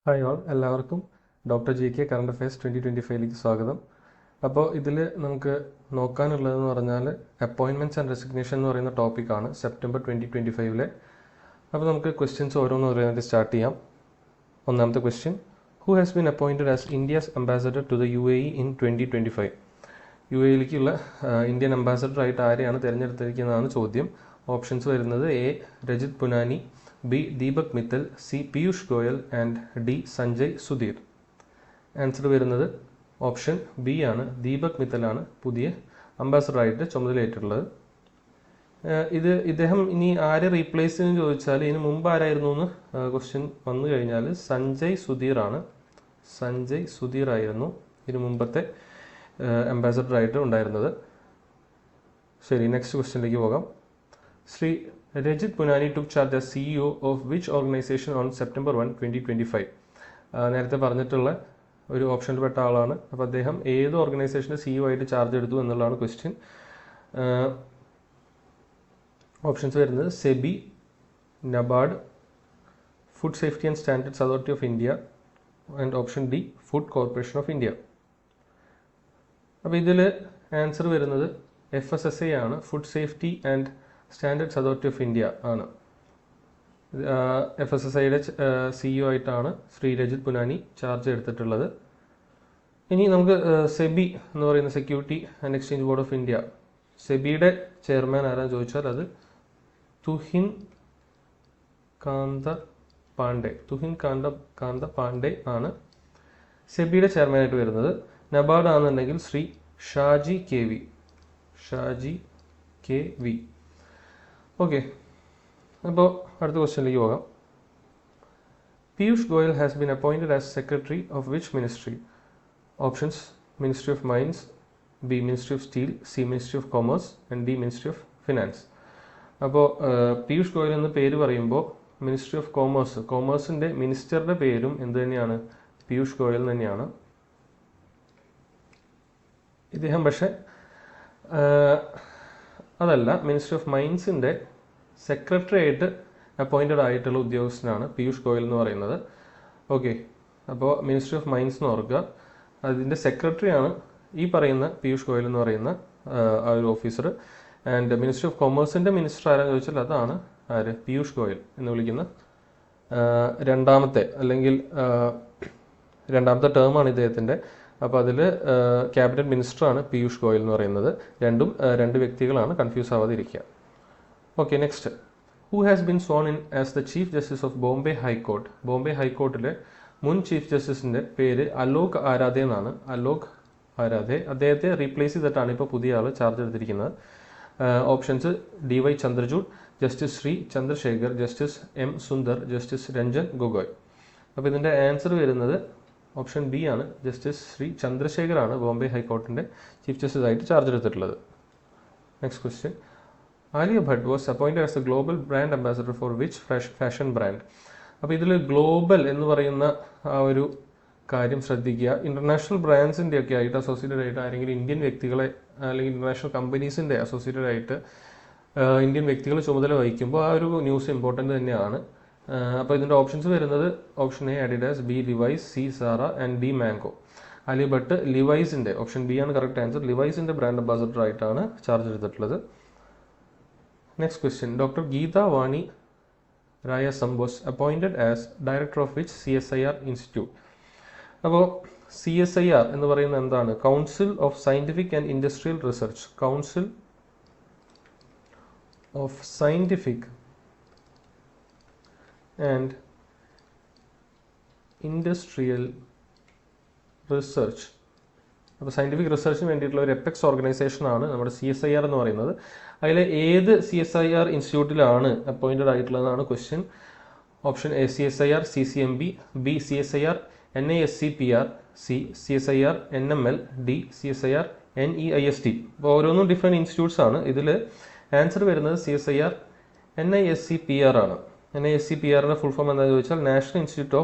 Hi all, എല്ലാവർക്കും doctor G K current affairs 2025ലേക്ക് സ്വാഗതം. അപ്പോൾ ഇതിൽ നമുക്ക് നോക്കാനുള്ളതെന്ന് പറഞ്ഞാൽ അപ്പോയിൻമെൻറ്റ്സ് ആൻഡ് റെസിഗ്നേഷൻ എന്ന് പറയുന്ന ടോപ്പിക്കാണ് സെപ്റ്റംബർ 2025. അപ്പോൾ നമുക്ക് ക്വസ്റ്റ്യൻസ് ഓരോന്നോരോന്നായിട്ട് സ്റ്റാർട്ട് ചെയ്യാം. ഒന്നാമത്തെ question: who has been appointed as India's ambassador to the UAE in 2025? UAEയിലേക്കുള്ള ഇന്ത്യൻ അംബാസഡറായിട്ട് ആരെയാണ് തിരഞ്ഞെടുത്തിരിക്കുന്നതാണ് ചോദ്യം. ഓപ്ഷൻസ് വരുന്നത്: A Rajit Punani, B Deepak Mittal, C Piyush Goyal and D Sanjay Sudhir. Answer വരുന്നത് ഓപ്ഷൻ ബി ആണ്. ദീപക് മിത്തലാണ് പുതിയ അംബാസഡറായിട്ട് ചുമതലയേറ്റിട്ടുള്ളത്. ഇദ്ദേഹം ഇനി ആരെ റീപ്ലേസ് എന്ന് ചോദിച്ചാൽ ഇതിന് മുമ്പ് ആരായിരുന്നു എന്ന് ക്വസ്റ്റ്യൻ വന്നു കഴിഞ്ഞാൽ സഞ്ജയ് സുധീർ ആണ്. സഞ്ജയ് സുധീർ ആയിരുന്നു ഇതിന് മുമ്പത്തെ അംബാസഡറായിട്ട് ഉണ്ടായിരുന്നത്. ശരി, നെക്സ്റ്റ് ക്വസ്റ്റ്യനിലേക്ക് പോകാം. Shri Rajith പുനാനി took charge as CEO of which organization on September 1, 2025? നേരത്തെ പറഞ്ഞിട്ടുള്ള ഒരു ഓപ്ഷനിൽ പെട്ട ആളാണ്. അപ്പോൾ അദ്ദേഹം ഏത് ഓർഗനൈസേഷൻ്റെ CEO ആയിട്ട് ചാർജ് എടുത്തു എന്നുള്ളതാണ് ക്വസ്റ്റ്യൻ. ഓപ്ഷൻസ് വരുന്നത് SEBI, NABARD, food safety and standards authority of India and option D food corporation of India. അപ്പോൾ ഇതിൽ ആൻസർ വരുന്നത് FSSAI ആണ്. Food safety and standards authority of India ആണ്. FSSAIയുടെ CEO ആയിട്ടാണ് ശ്രീ രജിത് പുനാനി ചാർജ് എടുത്തിട്ടുള്ളത്. ഇനി നമുക്ക് സെബി എന്ന് പറയുന്ന security and exchange board of India, സെബിയുടെ ചെയർമാൻ ആരാന്ന് ചോദിച്ചാൽ അത് തുഹിൻ കാന്ത പാണ്ഡെ ആണ് സെബിയുടെ ചെയർമാനായിട്ട് വരുന്നത്. നബാർഡ് ആണെന്നുണ്ടെങ്കിൽ Shri Shaji K V. Okay, അപ്പോൾ അടുത്ത ക്വസ്റ്റ്യനിലേക്ക് പോകാം. Piyush Goyal has been appointed as secretary of which ministry? Options: ministry of mines, B ministry of steel, C ministry of commerce and D ministry of finance. അപ്പോൾ പീയൂഷ് ഗോയൽ എന്ന് പേര് പറയുമ്പോൾ മിനിസ്ട്രി ഓഫ് കോമേഴ്സിൻ്റെ മിനിസ്റ്ററുടെ പേരും എന്ത് തന്നെയാണ്? പീയൂഷ് ഗോയൽ തന്നെയാണ്. ഇദ്ദേഹം പക്ഷേ അതല്ല, മിനിസ്ട്രി ഓഫ് മൈൻസിൻ്റെ സെക്രട്ടറി ആയിട്ട് അപ്പോയിൻറ്റഡ് ആയിട്ടുള്ള ഉദ്യോഗസ്ഥനാണ് പീയൂഷ് ഗോയൽ എന്ന് പറയുന്നത്. ഓക്കെ, അപ്പോൾ മിനിസ്ട്രി ഓഫ് മൈൻസ് എന്ന് ഓർക്കുക, അതിൻ്റെ സെക്രട്ടറിയാണ് ഈ പറയുന്ന പീയൂഷ് ഗോയൽ എന്ന് പറയുന്ന ആ ഒരു ഓഫീസർ. ആൻഡ് മിനിസ്ട്രി ഓഫ് കൊമേഴ്സിൻ്റെ മിനിസ്റ്റർ ആരാന്ന് ചോദിച്ചാൽ അതാണ് ആര്? പീയൂഷ് ഗോയൽ എന്ന് വിളിക്കുന്ന രണ്ടാമത്തെ ടേമാണ് ഇദ്ദേഹത്തിൻ്റെ. അപ്പോൾ അതിൽ ക്യാബിനറ്റ് മിനിസ്റ്ററാണ് പീയൂഷ് ഗോയൽ എന്ന് പറയുന്നത്. രണ്ട് വ്യക്തികളാണ്, കൺഫ്യൂസ് ആവാതിരിക്കുക. Okay, next: who has been sworn in as the chief justice of Bombay high court? ബോംബെ ഹൈക്കോർട്ടിലെ മുൻ ചീഫ് ജസ്റ്റിസിൻ്റെ പേര് അലോക് ആരാധെ എന്നാണ്. അദ്ദേഹത്തെ റീപ്ലേസ് ചെയ്തിട്ടാണ് ഇപ്പോൾ പുതിയ ആൾ ചാർജ് എടുത്തിരിക്കുന്നത്. Options: DY Chandrachud, justice Shri Chandrashekhar, justice M Sundar, justice Ranjan Gogoi. അപ്പോൾ ഇതിൻ്റെ ആൻസർ വരുന്നത് ഓപ്ഷൻ ബി ആണ്. ജസ്റ്റിസ് ശ്രീ ചന്ദ്രശേഖറാണ് ബോംബെ ഹൈക്കോർട്ടിൻ്റെ ചീഫ് ജസ്റ്റിസ് ആയിട്ട് ചാർജ് എടുത്തിട്ടുള്ളത്. Next question: Alia Bhatt was appointed as a global brand ambassador for which fashion brand? അപ്പോൾ ഇതിൽ ഗ്ലോബൽ എന്ന് പറയുന്ന ആ ഒരു കാര്യം ശ്രദ്ധിക്കുക. ഇൻ്റർനാഷണൽ ബ്രാൻഡ്സിൻ്റെ ഒക്കെ ആയിട്ട് അസോസിയേറ്റഡ് ആയിട്ട് ആരെങ്കിലും ഇന്ത്യൻ വ്യക്തികളെ അല്ലെങ്കിൽ ഇൻ്റർനാഷണൽ കമ്പനീസിൻ്റെ അസോസിയേറ്റഡ് ആയിട്ട് ഇന്ത്യൻ വ്യക്തികൾ ചുമതല വഹിക്കുമ്പോൾ ആ ഒരു ന്യൂസ് ഇമ്പോർട്ടൻ്റ് തന്നെയാണ്. അപ്പോൾ ഇതിൻ്റെ ഓപ്ഷൻസ് വരുന്നത് option A Adidas, B Levi's, C Zara and D Mango. Alia Bhatt ലിവൈസിൻ്റെ, ഓപ്ഷൻ ബി ആണ് കറക്റ്റ് ആൻസർ, ലിവൈസിൻ്റെ ബ്രാൻഡ് അംബാസഡർ ആയിട്ടാണ് ചാർജ് എടുത്തിട്ടുള്ളത്. Next question: doctor Geetha Vani Rayasam was appointed as director of which CSIR institute? അപ്പോൾ CSIR എന്ന് പറയുന്നത് എന്താണ്? Council of scientific and industrial research. Council of scientific and industrial research. അപ്പോൾ scientific റിസർച്ചിന് വേണ്ടിയിട്ടുള്ള ഒരു എപ്പെക്സ് ഓർഗനൈസേഷനാണ് നമ്മുടെ CSIR എന്ന് പറയുന്നത്. അതിൽ ഏത് CSIR ഇൻസ്റ്റിറ്റ്യൂട്ടിലാണ് അപ്പോയിൻറ്റഡ് ആയിട്ടുള്ളതാണ് question. Option A CSIR CCMB, B CSIR NISCPR, C CSIR NML, D CSIR NEIST. അപ്പോൾ ഓരോന്നും ഡിഫറെൻറ്റ് ഇൻസ്റ്റിറ്റ്യൂട്ട്സ് ആണ്. ഇതിൽ ആൻസർ വരുന്നത് CSIR NISCPR ആണ്. NISCPRൻ്റെ ഫുൾ ഫോം എന്താണെന്ന് ചോദിച്ചാൽ national institute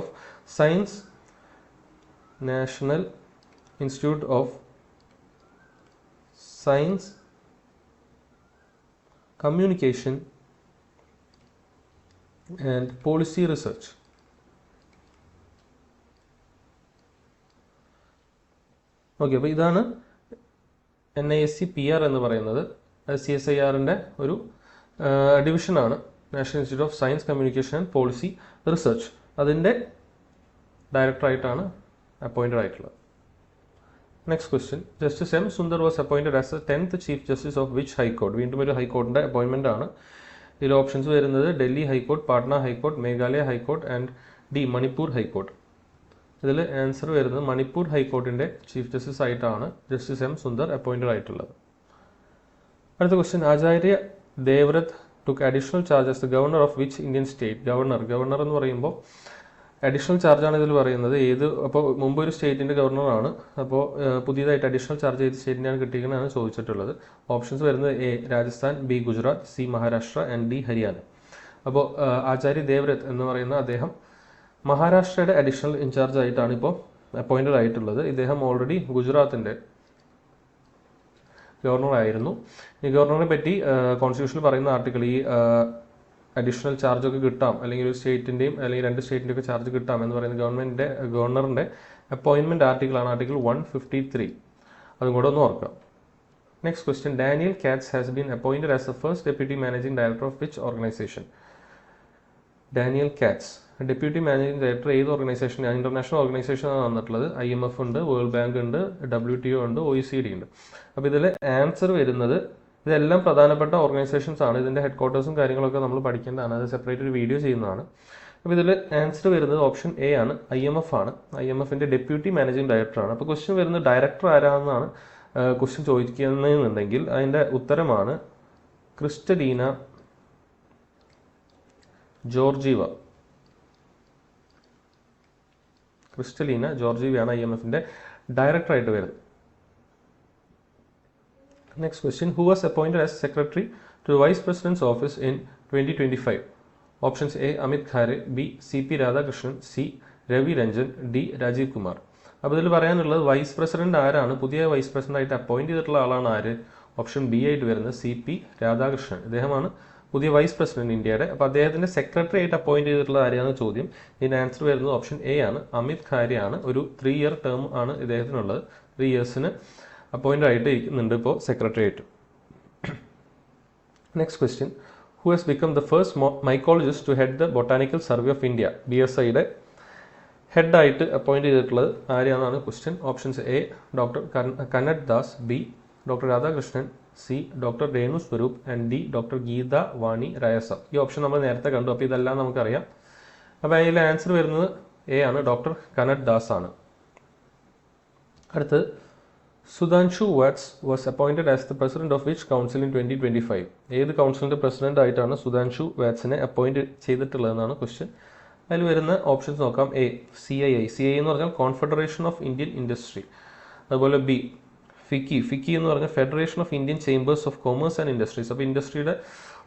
of science communication and policy research. Okay, അപ്പോൾ ഇതാണ് NISC PR എന്ന് പറയുന്നത്. CSIRൻ്റെ ഒരു ഡിവിഷനാണ്, national institute of science communication and policy research. അതിൻ്റെ ഡയറക്ടറായിട്ടാണ് അപ്പോയിൻറ്റഡ് ആയിട്ടുള്ളത്. Next question, justice M. Sundar was appointed as A 10th chief justice of which high court? വീണ്ടും ഒരു ഹൈക്കോർട്ടിൻ്റെ അപ്പോയിൻമെൻ്റ് ആണ്. ഇതിൽ ഓപ്ഷൻസ് വരുന്നത് Delhi high court, Patna high court, Meghalaya high court and D. Manipur high court. ഇതിൽ ആൻസർ വരുന്നത് മണിപ്പൂർ ഹൈക്കോർട്ടിൻ്റെ ചീഫ് ജസ്റ്റിസ് ആയിട്ടാണ് ജസ്റ്റിസ് M. സുന്ദർ അപ്പോയിൻറ്റഡ് ആയിട്ടുള്ളത്. അടുത്ത question, Acharya Devvrat took additional charge as the governor of which Indian state? Governor എന്ന് പറയുമ്പോൾ അഡീഷണൽ ചാർജാണ് ഇതിൽ പറയുന്നത്. അപ്പോൾ മുമ്പ് ഒരു സ്റ്റേറ്റിൻ്റെ ഗവർണറാണ്, അപ്പോൾ പുതിയതായിട്ട് അഡീഷണൽ ചാർജ് ചെയ്ത് സ്റ്റേറ്റിനാണ് കിട്ടിയിരിക്കുന്നതാണ് ചോദിച്ചിട്ടുള്ളത്. ഓപ്ഷൻസ് വരുന്നത് A. Rajasthan, B. Gujarat, C. Maharashtra and D. Haryana. അപ്പോൾ ആചാര്യ ദേവ്രത് എന്ന് പറയുന്ന അദ്ദേഹം മഹാരാഷ്ട്രയുടെ അഡീഷണൽ ഇൻചാർജ് ആയിട്ടാണ് ഇപ്പോൾ അപ്പോയിൻറ്റഡ് ആയിട്ടുള്ളത്. ഇദ്ദേഹം ഓൾറെഡി ഗുജറാത്തിൻ്റെ ഗവർണറായിരുന്നു. ഈ ഗവർണറെ പറ്റി കോൺസ്റ്റിറ്റ്യൂഷനിൽ പറയുന്ന ആർട്ടിക്കിൾ, ഈ അഡീഷണൽ ചാർജൊക്കെ കിട്ടാം, അല്ലെങ്കിൽ ഒരു സ്റ്റേറ്റിൻ്റെയും അല്ലെങ്കിൽ രണ്ട് സ്റ്റേറ്റിൻ്റെയൊക്കെ ചാർജ് കിട്ടാം എന്ന് പറയുന്ന ഗവർണറിൻ്റെ അപ്പോയിൻമെൻറ്റ് ആർട്ടിക്കിളാണ് ആർട്ടിക്കിൾ 153. അതും കൂടെ ഒന്ന് ഓർക്കാം. Next question, Daniel Katz has been appointed as the first deputy managing director of which organisation? Daniel Katz deputy managing director ഏത് ഓർഗനൈസേഷൻ? ഇന്റർനാഷണൽ ഓർഗനൈസേഷനാണ് വന്നിട്ടുള്ളത്. IMF ഉണ്ട്, വേൾഡ് ബാങ്ക് ഉണ്ട്, WTO ഉണ്ട്, OECD ഉണ്ട്. അപ്പോൾ ഇതിൽ ആൻസർ വരുന്നത്, ഇതെല്ലാം പ്രധാനപ്പെട്ട ഓർഗനൈസേഷൻസ് ആണ്. ഇതിൻ്റെ ഹെഡ് ക്വാർട്ടേഴ്സും കാര്യങ്ങളൊക്കെ നമ്മൾ പഠിക്കേണ്ടതാണ്, അത് സെപ്പറേറ്റ് ഒരു വീഡിയോ ചെയ്യുന്നതാണ്. അപ്പോൾ ഇതിൽ ആൻസർ വരുന്നത് ഓപ്ഷൻ A ആണ്, IMF ആണ്. IMFൻ്റെ ഡെപ്യൂട്ടി മാനേജിംഗ് ഡയറക്ടറാണ്. അപ്പോൾ ക്വസ്റ്റ്യൻ വരുന്നത് ഡയറക്ടർ ആരാണെന്നാണ് ക്വസ്റ്റ്യൻ ചോദിക്കുന്നതെന്നുണ്ടെങ്കിൽ അതിൻ്റെ ഉത്തരമാണ് ക്രിസ്റ്റലീന ജോർജീവയാണ് IMFൻ്റെ ഡയറക്ടറായിട്ട് വരുന്നത്. Next question, who was appointed as secretary to vice president's office in 2025? Options A. Amit Khare, B. CP Radhakrishnan, C. Ravi Ranjan, D. Rajiv Kumar. അപ്പോൾ ഇതിൽ പറയാനുള്ളത് വൈസ് പ്രസിഡന്റ് ആരാണ്, പുതിയ വൈസ് പ്രസിഡന്റ് ആയിട്ട് അപ്പോയിന്റ് ചെയ്തിട്ടുള്ള ആളാണ് ആര്? ഓപ്ഷൻ B ആയിട്ട് വരുന്നത് CP രാധാകൃഷ്ണൻ. ഇദ്ദേഹമാണ് പുതിയ വൈസ് പ്രസിഡന്റ് ഇന്ത്യയുടെ. അപ്പോൾ അദ്ദേഹത്തിന്റെ സെക്രട്ടറി ആയിട്ട് അപ്പോയിന്റ് ചെയ്തിട്ടുള്ള ആരെയാണ് ചോദ്യം. ഇതിന് ആൻസർ വരുന്നത് ഓപ്ഷൻ A ആണ്, അമിത് ഖാരെയാണ്. ഒരു 3 ഇയർ ടേം ആണ് ഇദ്ദേഹത്തിനുള്ളത്. 3 ഇയേഴ്സിന് അപ്പോയിന്റ് ആയിട്ട് ഇരിക്കുന്നുണ്ട് ഇപ്പോൾ സെക്രട്ടറി ആയിട്ട്. Next question, who has become the first mycologist to head the botanical survey of India? BSIയുടെ ഹെഡായിട്ട് അപ്പോയിന്റ് ചെയ്തിട്ടുള്ളത് ആരെയാണെന്നാണ് question. Options A. Doctor Kanad Das, B. Doctor Radhakrishnan, C. Doctor Renu Swaroop and D. Doctor Geetha Vani Rayasa. ഈ ഓപ്ഷൻ നമ്മൾ നേരത്തെ കണ്ടു, അപ്പോൾ ഇതെല്ലാം നമുക്കറിയാം. അപ്പോൾ അതിൽ ആൻസർ വരുന്നത് A ആണ്, ഡോക്ടർ കനഡ് ദാസ് ആണ്. അടുത്ത്, Sudhanshu vats was appointed as the president of which council in 2025? ഏത് കൗൺസിലിൻ്റെ പ്രസിഡന്റ് ആയിട്ടാണ് സുധാൻഷു വാറ്റ്സിനെ അപ്പോയിന്റ് ചെയ്തിട്ടുള്ളതെന്നാണ് ക്വസ്റ്റ്യൻ. അതിൽ വരുന്ന ഓപ്ഷൻസ് നോക്കാം. A. CII എന്ന് പറഞ്ഞാൽ കോൺഫെഡറേഷൻ ഓഫ് ഇന്ത്യൻ ഇൻഡസ്ട്രി. അതുപോലെ B. ഫിക്കി എന്ന് പറഞ്ഞാൽ federation of Indian chambers of commerce and industries. അപ്പോൾ ഇൻഡസ്ട്രിയുടെ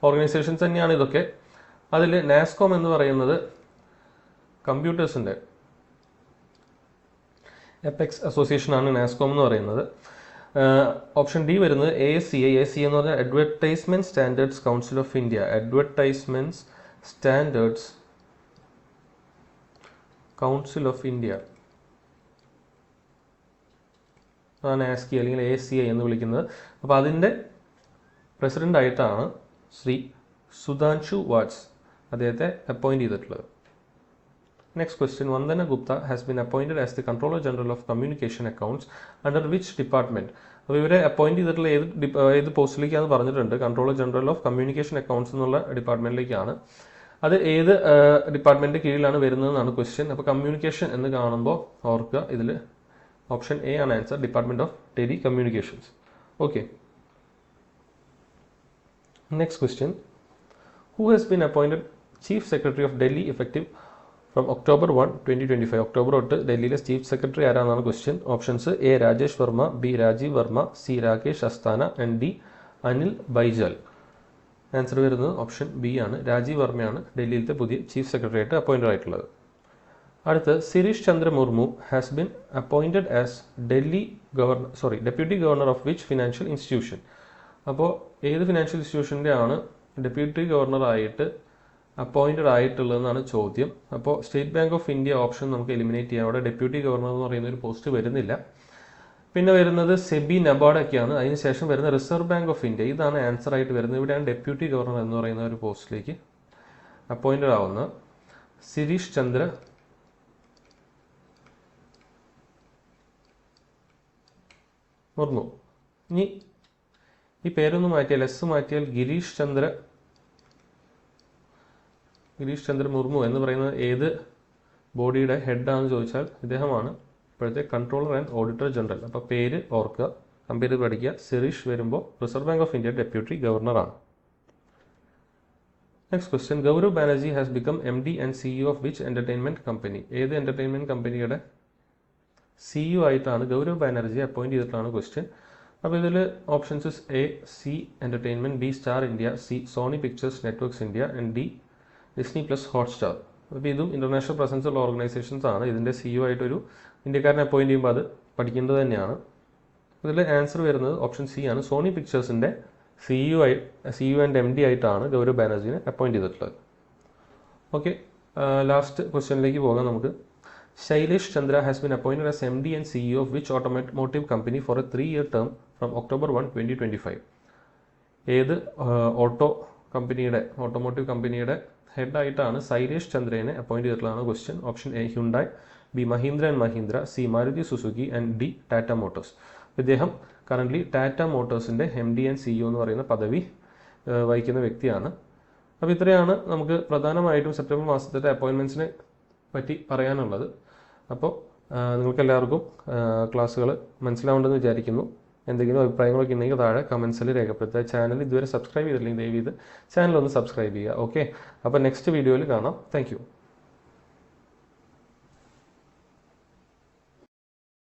ഓർഗനൈസേഷൻസ് തന്നെയാണ് ഇതൊക്കെ. അതിൽ നാസ്കോം എന്ന് പറയുന്നത് കമ്പ്യൂട്ടേഴ്സിൻ്റെ എപെക്സ് അസോസിയേഷനാണ് നാസ്കോം എന്ന് പറയുന്നത്. ഓപ്ഷൻ D വരുന്നത് ASCI എന്ന് പറഞ്ഞാൽ advertisement standards council of India. Advertisement standards council of India ആണ് ASCI അല്ലെങ്കിൽ ASCI എന്ന് വിളിക്കുന്നത്. അപ്പോൾ അതിൻ്റെ പ്രസിഡന്റ് ആയിട്ടാണ് ശ്രീ സുധാൻഷു വാറ്റ്സ് അദ്ദേഹത്തെ അപ്പോയിന്റ് ചെയ്തിട്ടുള്ളത്. Next question, Vandana Gupta has been appointed as the controller general of communication accounts under which department? അപ്പോൾ ഇവരെ അപ്പോയിന്റ് ചെയ്തിട്ടുള്ള ഏത് പോസ്റ്റിലേക്കാണെന്ന് പറഞ്ഞിട്ടുണ്ട്. Controller general of communication accounts എന്നുള്ള ഡിപ്പാർട്ട്മെന്റിലേക്കാണ്. അത് ഏത് ഡിപ്പാർട്ട്മെന്റിന്റെ കീഴിലാണ് വരുന്നതെന്നാണ് ക്വസ്റ്റ്യൻ. അപ്പോൾ കമ്മ്യൂണിക്കേഷൻ എന്ന് കാണുമ്പോൾ ഓർക്കുക, ഇതിൽ ഓപ്ഷൻ A ആണ് answer, department of telecommunications. Okay, next question, who has been appointed chief secretary of Delhi effective from October 1, 2025? October തൊട്ട് ഡൽഹിയിലെ ചീഫ് സെക്രട്ടറി ആരാണെന്നാണ് question. Options A. Rajesh Verma, B. Rajeev Verma, C. Rakesh Asthana and D. Anil Baijal. Answer വരുന്നത് option B ആണ്, രാജീവ് വർമ്മയാണ് ഡൽഹിയിലത്തെ പുതിയ chief secretary ആയിട്ട് appointed ആയിട്ടുള്ളത്. അടുത്ത്, Sirish Chandra Murmu has been appointed as deputy governor of which financial institution? അപ്പോൾ ഏത് ഫിനാൻഷ്യൽ ഇൻസ്റ്റിറ്റ്യൂഷൻ്റെ ആണ് ഡെപ്യൂട്ടി ഗവർണറായിട്ട് അപ്പോയിന്റഡ് ആയിട്ടുള്ളതെന്നാണ് ചോദ്യം. അപ്പോൾ state bank of India option നമുക്ക് എലിമിനേറ്റ് ചെയ്യാം. അവിടെ ഡെപ്യൂട്ടി ഗവർണർ എന്ന് പറയുന്ന ഒരു പോസ്റ്റ് വരുന്നില്ല. പിന്നെ വരുന്നത് സെബി നബാർഡൊക്കെയാണ്. അതിനുശേഷം വരുന്ന റിസർവ് ബാങ്ക് ഓഫ് ഇന്ത്യ. ഇതാണ് ആൻസർ ആയിട്ട് വരുന്നത്. ഇവിടെയാണ് ഡെപ്യൂട്ടി ഗവർണർ എന്ന് പറയുന്ന ഒരു പോസ്റ്റിലേക്ക് അപ്പോയിന്റഡ് ആവുന്ന ശിരീഷ് ചന്ദ്ര മുർമു. ഇനി ഈ പേരൊന്ന് മാറ്റിയാൽ, എസ് മാറ്റിയാൽ ഗിരീഷ് ചന്ദ്ര മുർമു എന്ന് പറയുന്നത് ഏത് ബോഡിയുടെ ഹെഡാണെന്ന് ചോദിച്ചാൽ ഇദ്ദേഹമാണ് ഇപ്പോഴത്തെ കൺട്രോളർ ആൻഡ് ഓഡിറ്റർ ജനറൽ. അപ്പോൾ പേര് ഓർക്കുക, കമ്പയർ ചെയ്ത് പഠിക്കുക. ശിരീഷ് വരുമ്പോൾ Reserve Bank of India deputy ഗവർണറാണ്. Next question, Gaurav Banerjee has become MD and CEO of which entertainment company? ഏത് എന്റർടൈൻമെന്റ് കമ്പനിയുടെ CEO ആയിട്ടാണ് ഗൗരവ് ബാനർജി അപ്പോയിന്റ് ചെയ്തിട്ടാണ് ക്വസ്റ്റ്യൻ. അപ്പോൾ ഇതിൽ options A C entertainment, B Star India, C Sony Pictures Networks India and D Disney plus Hotstar. അപ്പോൾ ഇതും international presence ഉള്ള organisations ആണ്. ഇതിൻ്റെ CEO ആയിട്ടൊരു ഇന്ത്യക്കാരനെ അപ്പോയിന്റ് ചെയ്യുമ്പോൾ അത് പഠിക്കേണ്ടത് തന്നെയാണ്. ഇതിൽ ആൻസർ വരുന്നത് ഓപ്ഷൻ C ആണ്. സോണി പിക്ചേഴ്സിൻ്റെ CEO ആൻഡ് MD ആയിട്ടാണ് ഗൗരവ് ബാനർജിനെ അപ്പോയിന്റ് ചെയ്തിട്ടുള്ളത്. ഓക്കെ, ലാസ്റ്റ് ക്വസ്റ്റ്യനിലേക്ക് പോകാം നമുക്ക്. Shailesh Chandra has been appointed as MD and CEO of which automotive company for a 3-year term from October 1, 2025? ഏത് ഓട്ടോമോട്ടീവ് കമ്പനിയുടെ ഹെഡായിട്ടാണ് ശൈലേഷ് ചന്ദ്രനെ അപ്പോയിന്റ് ചെയ്തിട്ടുള്ളതാണ് question. Option A Hyundai, B Mahindra and Mahindra, C Maruti Suzuki and D Tata Motors. ഇദ്ദേഹം currently Tata മോട്ടോഴ്സിൻ്റെ MD and CEO എന്ന് പറയുന്ന പദവി വഹിക്കുന്ന വ്യക്തിയാണ്. അപ്പോൾ ഇത്രയാണ് നമുക്ക് പ്രധാനമായിട്ടും സെപ്റ്റംബർ മാസത്തെ അപ്പോയിൻമെൻറ്റ്സിനെ പറ്റി പറയാനുള്ളത്. അപ്പോൾ നിങ്ങൾക്ക് എല്ലാവർക്കും ക്ലാസ്സുകൾ മനസ്സിലാവുണ്ടെന്ന് വിചാരിക്കുന്നു. എന്തെങ്കിലും അഭിപ്രായങ്ങളൊക്കെ ഉണ്ടെങ്കിൽ താഴെ കമൻസിൽ രേഖപ്പെടുത്തുക. ചാനൽ ഇതുവരെ സബ്സ്ക്രൈബ് ചെയ്തിട്ടില്ലെങ്കിൽ ദയവ് ചെയ്ത് ചാനൽ ഒന്ന് സബ്സ്ക്രൈബ് ചെയ്യുക. ഓക്കെ, അപ്പോൾ നെക്സ്റ്റ് വീഡിയോയിൽ കാണാം. താങ്ക്